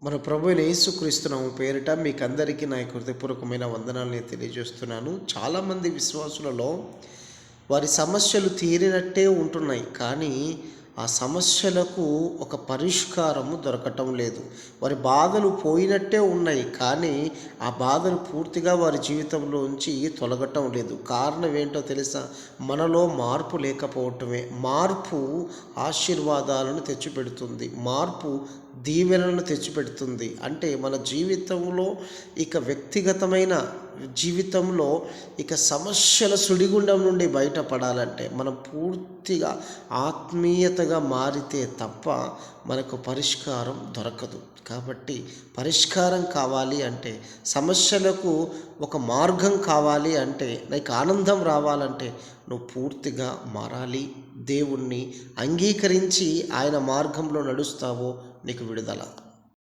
మన ప్రభు అయిన యేసుక్రీస్తు నామమున పేరిట మీకందరికీ నా హృదయపూర్వకమైన వందనాలను తెలియజేస్తున్నాను. చాలామంది విశ్వాసులలో వారి సమస్యలు తీరినట్టే ఉంటున్నాయి, కానీ ఆ సమస్యలకు ఒక పరిష్కారము దొరకటం లేదు. వారి బాధలు పోయినట్టే ఉన్నాయి, కానీ ఆ బాధలు పూర్తిగా వారి జీవితంలోంచి తొలగటం లేదు. కారణం ఏంటో తెలుసా? మనలో మార్పు లేకపోవటమే. మార్పు ఆశీర్వాదాలను తెచ్చిపెడుతుంది. మార్పు దీవెనలను తెచ్చిపెడుతుంది. అంటే మన జీవితంలో ఇక వ్యక్తిగతమైన జీవితంలో ఇక సమస్యల సుడిగుండం నుండి బయటపడాలంటే మనం పూర్తిగా ఆత్మీయతగా మారితే తప్ప మనకు పరిష్కారం దొరకదు. కాబట్టి పరిష్కారం కావాలి అంటే, సమస్యలకు ఒక మార్గం కావాలి అంటే, నీకు ఆనందం రావాలంటే నువ్వు పూర్తిగా మారాలి. దేవుణ్ణి అంగీకరించి ఆయన మార్గంలో నడుస్తావో నీకు విడుదల.